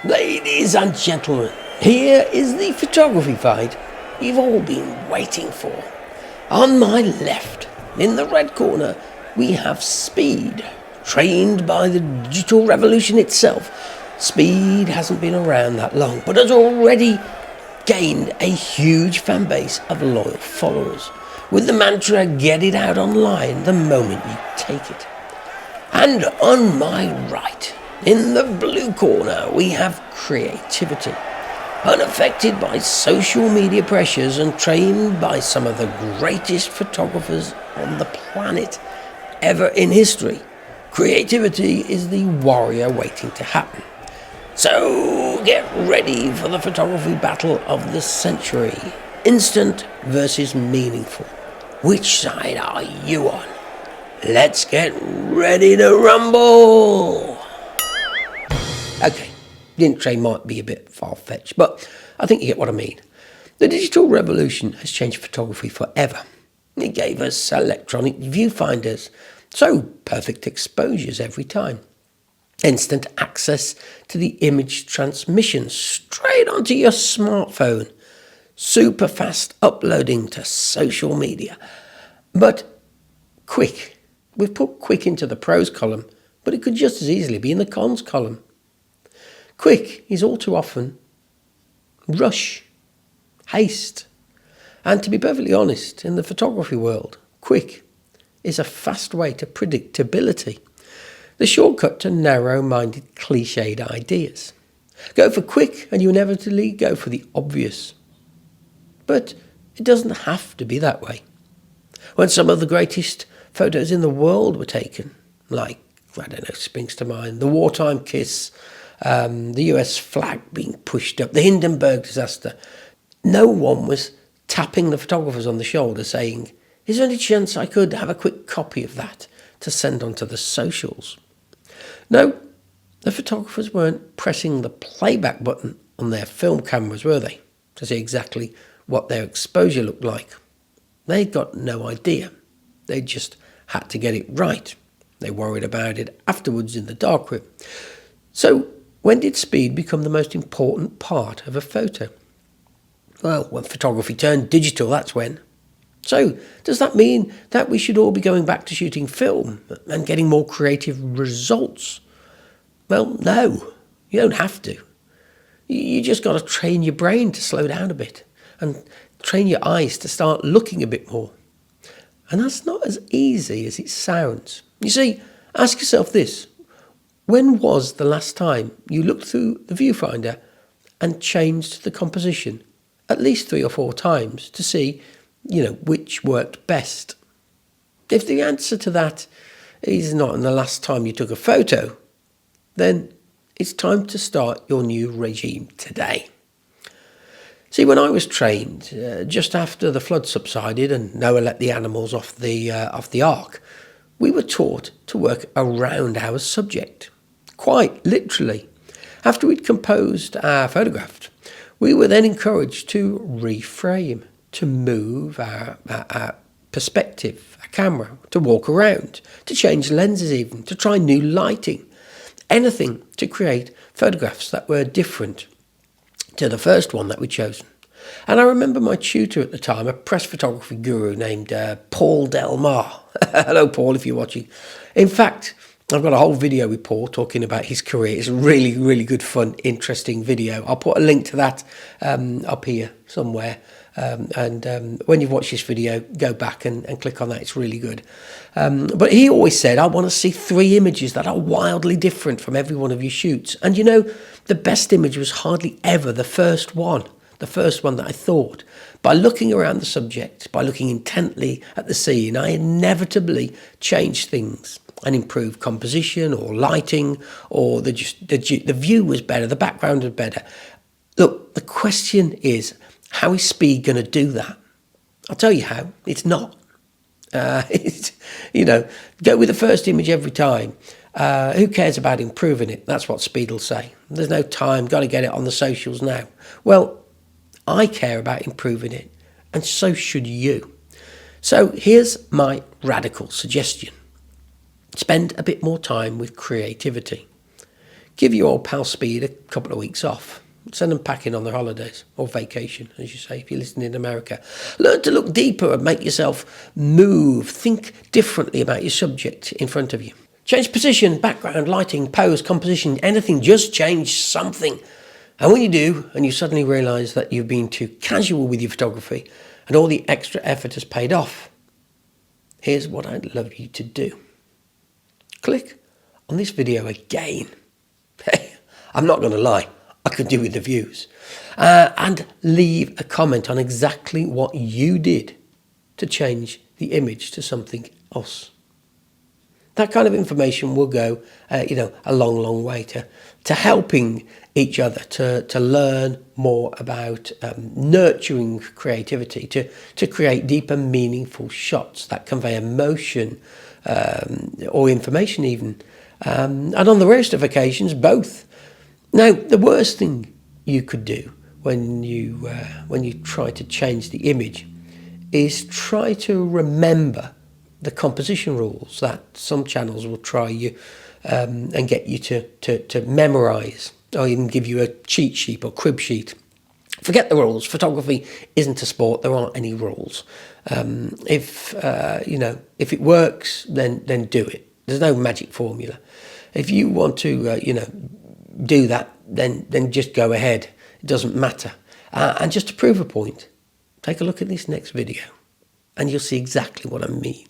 Ladies and gentlemen, here is the photography fight you've all been waiting for. On my left, in the red corner, we have Speed, trained by the digital revolution itself. Speed hasn't been around that long, but has already gained a huge fan base of loyal followers, with the mantra, get it out online the moment you take it. And on my right, in the blue corner, we have Creativity, unaffected by social media pressures and trained by some of the greatest photographers on the planet ever in history. Creativity is the warrior waiting to happen. So get ready for the photography battle of the century. Instant versus meaningful. Which side are you on? Let's get ready to rumble! Okay, the intro might be a bit far-fetched, but I think you get what I mean. The digital revolution has changed photography forever. It gave us electronic viewfinders, so perfect exposures every time. Instant access to the image transmission straight onto your smartphone. Super fast uploading to social media. But quick. We've put quick into the pros column, but it could just as easily be in the cons column. Quick is all too often rush, haste. And to be perfectly honest, in the photography world, quick is a fast way to predictability. The shortcut to narrow-minded, cliched ideas. Go for quick and you inevitably go for the obvious. But it doesn't have to be that way. When some of the greatest photos in the world were taken, like, I don't know, springs to mind, the wartime kiss, the US flag being pushed up, the Hindenburg disaster, no one was tapping the photographers on the shoulder saying, is there any chance I could have a quick copy of that to send onto the socials? No, the photographers weren't pressing the playback button on their film cameras, were they, to see exactly what their exposure looked like. They'd got no idea. They just had to get it right. They worried about it afterwards in the darkroom. So when did speed become the most important part of a photo? Well, when photography turned digital, that's when. So does that mean that we should all be going back to shooting film and getting more creative results? Well, no, you don't have to. You just got to train your brain to slow down a bit and train your eyes to start looking a bit more. And that's not as easy as it sounds. You see, ask yourself this. When was the last time you looked through the viewfinder and changed the composition at least 3 or 4 times to see, which worked best? If the answer to that is not in the last time you took a photo, then it's time to start your new regime today. See, when I was trained, just after the flood subsided and Noah let the animals off the ark, we were taught to work around our subject, quite literally. After we'd composed our photograph, we were then encouraged to reframe, to move our perspective, our camera, to walk around, to change lenses even, to try new lighting, anything to create photographs that were different to the first one that we'd chosen. And I remember my tutor at the time, a press photography guru named Paul Del Mar. Hello, Paul, if you're watching. In fact, I've got a whole video with Paul talking about his career. It's a really, really good, fun, interesting video. I'll put a link to that up here somewhere. And when you've watched this video, go back and click on that. It's really good. But he always said, I want to see 3 images that are wildly different from every one of your shoots. And the best image was hardly ever the first one that I thought. By looking around the subject, by looking intently at the scene, I inevitably changed things and improved composition or lighting, or the view was better, the background was better. Look, the question is, how is speed going to do that? I'll tell you how. It's not. Go with the first image every time. Who cares about improving it? That's what speed will say. There's no time, got to get it on the socials now. Well, I care about improving it, and so should you. So here's my radical suggestion. Spend a bit more time with creativity. Give your old pal Speed a couple of weeks off. Send them packing on their holidays, or vacation, as you say, if you're listening in America. Learn to look deeper and make yourself move. Think differently about your subject in front of you. Change position, background, lighting, pose, composition, anything. Just change something. And when you do, and you suddenly realise that you've been too casual with your photography and all the extra effort has paid off, here's what I'd love you to do. Click on this video again. I'm not going to lie, I could do with the views. And leave a comment on exactly what you did to change the image to something else. That kind of information will go, a long, long way to helping each other to learn more about nurturing creativity, to create deeper, meaningful shots that convey emotion or information even. And on the rarest of occasions, both. Now, the worst thing you could do when you try to change the image is try to remember the composition rules that some channels will try you and get you to memorize, or even give you a cheat sheet or crib sheet. Forget the rules. Photography isn't a sport. There aren't any rules. If it works, then do it. There's no magic formula. If you want to, do that, then just go ahead. It doesn't matter. And just to prove a point, take a look at this next video, and you'll see exactly what I mean.